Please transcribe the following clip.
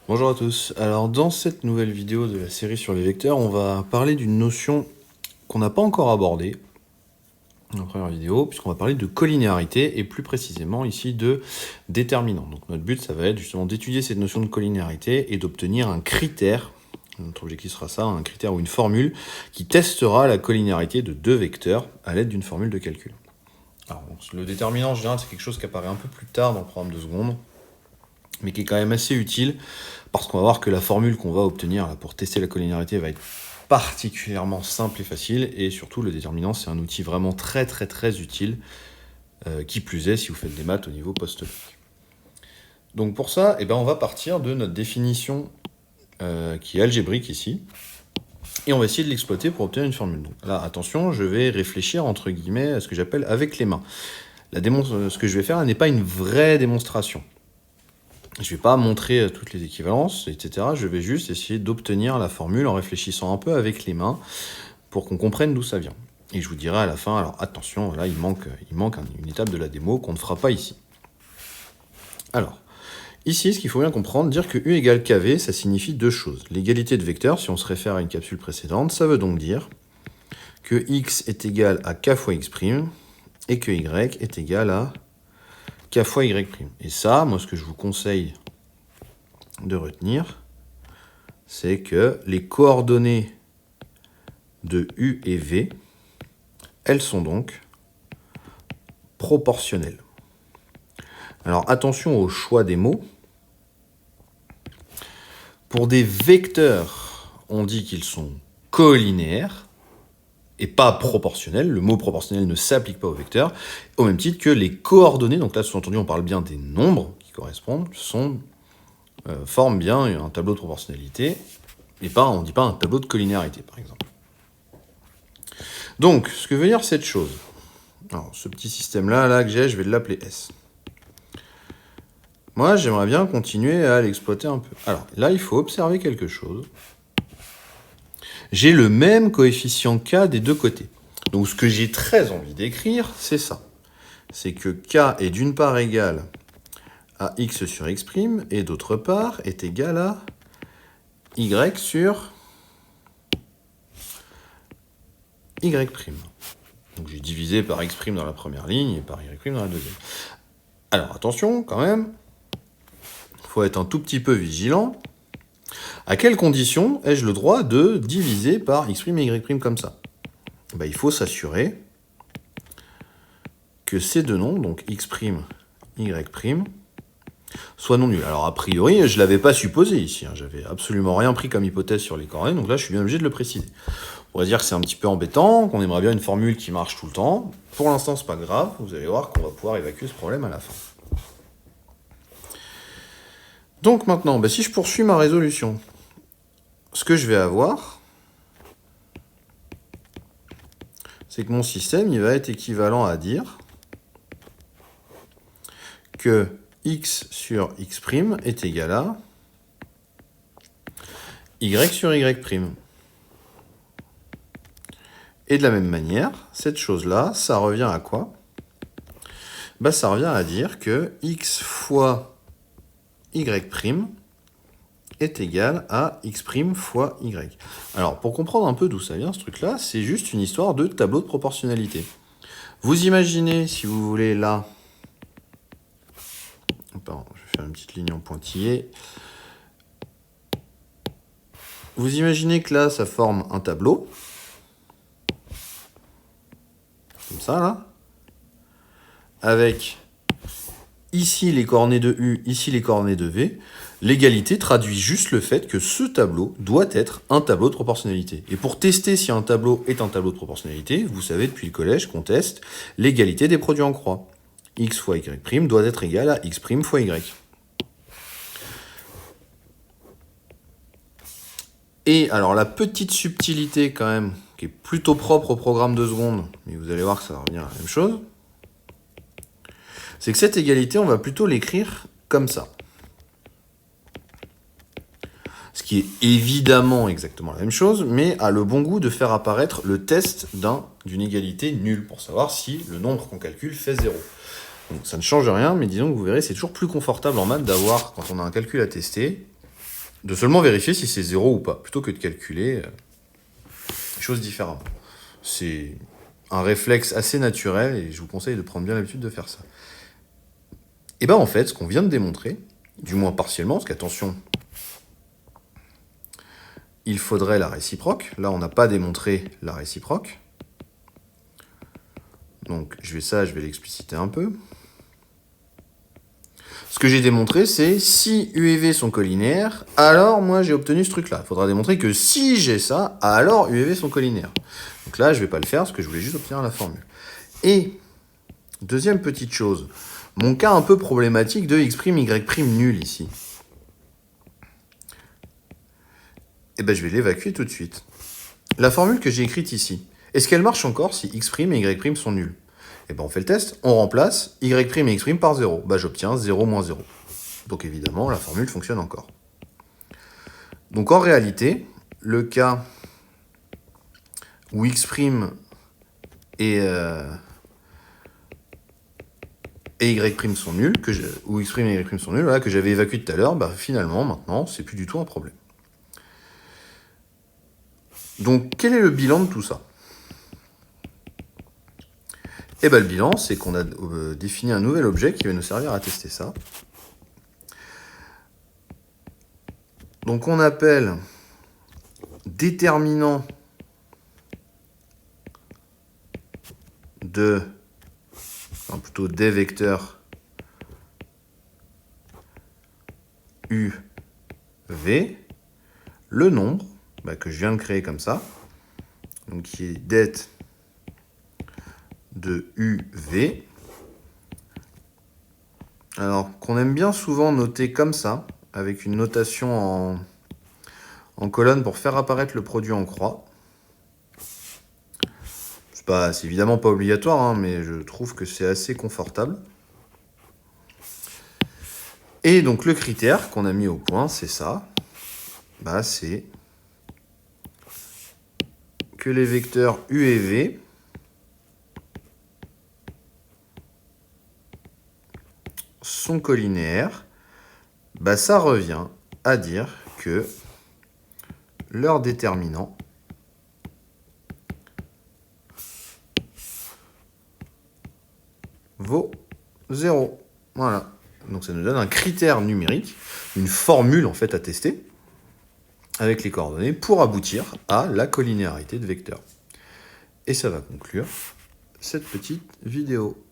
Bonjour à tous. Alors dans cette nouvelle vidéo de la série sur les vecteurs, on va parler d'une notion qu'on n'a pas encore abordée dans la première vidéo, puisqu'on va parler de collinéarité et plus précisément ici de déterminant. Donc notre but, ça va être justement d'étudier cette notion de collinéarité et d'obtenir un critère, notre objectif sera ça, un critère ou une formule qui testera la collinéarité de deux vecteurs à l'aide d'une formule de calcul. Alors, le déterminant en général, c'est quelque chose qui apparaît un peu plus tard dans le programme de seconde, mais qui est quand même assez utile, parce qu'on va voir que la formule qu'on va obtenir là, pour tester la collinéarité va être particulièrement simple et facile, et surtout le déterminant, c'est un outil vraiment très utile, qui plus est si vous faites des maths au niveau post-bac. Donc pour ça, on va partir de notre définition qui est algébrique ici, et on va essayer de l'exploiter pour obtenir une formule. Donc là, attention, je vais réfléchir entre guillemets à ce que j'appelle avec les mains. Ce que je vais faire n'est pas une vraie démonstration. Je ne vais pas montrer toutes les équivalences, etc. Je vais juste essayer d'obtenir la formule en réfléchissant un peu avec les mains pour qu'on comprenne d'où ça vient. Et je vous dirai à la fin, alors attention, là il manque une étape de la démo qu'on ne fera pas ici. Alors, ici, ce qu'il faut bien comprendre, dire que U égale KV, ça signifie deux choses. L'égalité de vecteurs, si on se réfère à une capsule précédente, ça veut donc dire que X est égal à K fois X' et que Y est égal à K fois Y'. Et ça, moi, ce que je vous conseille de retenir, c'est que les coordonnées de U et V, elles sont donc proportionnelles. Alors attention au choix des mots. Pour des vecteurs, on dit qu'ils sont collinéaires et pas proportionnels. Le mot proportionnel ne s'applique pas aux vecteurs, au même titre que les coordonnées, donc là sous-entendu on parle bien des nombres qui correspondent, forment bien un tableau de proportionnalité, et on ne dit pas un tableau de collinéarité par exemple. Donc, ce que veut dire cette chose, alors, ce petit système-là que j'ai, je vais l'appeler S. Moi, j'aimerais bien continuer à l'exploiter un peu. Alors, là, il faut observer quelque chose. J'ai le même coefficient K des deux côtés. Donc, ce que j'ai très envie d'écrire, c'est ça. C'est que K est d'une part égal à X sur X', et d'autre part est égal à Y sur Y'. Donc j'ai divisé par X' dans la première ligne et par Y' dans la deuxième. Alors attention quand même, il faut être un tout petit peu vigilant. À quelles conditions ai-je le droit de diviser par X' et Y' comme ça ? Il faut s'assurer que ces deux nombres, donc X', Y', soient non nuls. Alors a priori, je ne l'avais pas supposé ici, j'avais absolument rien pris comme hypothèse sur les coordonnées, donc là je suis bien obligé de le préciser. On va dire que c'est un petit peu embêtant, qu'on aimerait bien une formule qui marche tout le temps. Pour l'instant, c'est pas grave, vous allez voir qu'on va pouvoir évacuer ce problème à la fin. Donc maintenant, si je poursuis ma résolution, ce que je vais avoir, c'est que mon système, il va être équivalent à dire que X sur X' est égal à Y sur Y'. Et de la même manière, cette chose-là, ça revient à quoi ? Ça revient à dire que X fois Y' est égal à X' fois Y. Alors, pour comprendre un peu d'où ça vient, ce truc-là, c'est juste une histoire de tableau de proportionnalité. Vous imaginez, si vous voulez, là... Pardon, je vais faire une petite ligne en pointillé. Vous imaginez que là, ça forme un tableau. Comme ça, là. Avec ici les coordonnées de U, ici les coordonnées de V. L'égalité traduit juste le fait que ce tableau doit être un tableau de proportionnalité. Et pour tester si un tableau est un tableau de proportionnalité, vous savez depuis le collège qu'on teste l'égalité des produits en croix. X fois Y' doit être égal à X' fois Y. Et alors la petite subtilité quand même, qui est plutôt propre au programme de seconde, mais vous allez voir que ça va revenir à la même chose, c'est que cette égalité, on va plutôt l'écrire comme ça. Ce qui est évidemment exactement la même chose, mais a le bon goût de faire apparaître le test d'une égalité nulle, pour savoir si le nombre qu'on calcule fait 0. Donc ça ne change rien, mais disons que vous verrez, c'est toujours plus confortable en maths d'avoir, quand on a un calcul à tester, de seulement vérifier si c'est 0 ou pas, plutôt que de calculer les choses différemment. C'est un réflexe assez naturel et je vous conseille de prendre bien l'habitude de faire ça. Et bien en fait, ce qu'on vient de démontrer, du moins partiellement, parce qu'attention, il faudrait la réciproque. Là, on n'a pas démontré la réciproque. Donc je vais l'expliciter un peu. Ce que j'ai démontré, c'est si U et V sont collinéaires, alors moi j'ai obtenu ce truc-là. Il faudra démontrer que si j'ai ça, alors U et V sont collinéaires. Donc là, je ne vais pas le faire parce que je voulais juste obtenir la formule. Et, deuxième petite chose, mon cas un peu problématique de x', y' nul ici. Eh ben, je vais l'évacuer tout de suite. La formule que j'ai écrite ici, est-ce qu'elle marche encore si x' et y' sont nuls? Eh ben, on fait le test, on remplace y' et x' par 0. Ben, j'obtiens 0 moins 0. Donc évidemment, la formule fonctionne encore. Donc en réalité, le cas où x' et y' sont nuls, où x' et y' sont nuls, voilà, que j'avais évacué tout à l'heure, bah, finalement, maintenant, c'est plus du tout un problème. Donc, quel est le bilan de tout ça? Eh ben, le bilan, c'est qu'on a défini un nouvel objet qui va nous servir à tester ça. Donc, on appelle déterminant de, enfin plutôt des vecteurs U, V, le nombre que je viens de créer comme ça, donc qui est det de UV. Alors, qu'on aime bien souvent noter comme ça, avec une notation en colonne pour faire apparaître le produit en croix. C'est évidemment pas obligatoire, hein, mais je trouve que c'est assez confortable. Et donc, le critère qu'on a mis au point, c'est ça. Bah, c'est que les vecteurs U et V sont collinéaires. Bah, ça revient à dire que leur déterminant vaut 0. Voilà. Donc ça nous donne un critère numérique, une formule en fait à tester avec les coordonnées pour aboutir à la collinéarité de vecteurs. Et ça va conclure cette petite vidéo.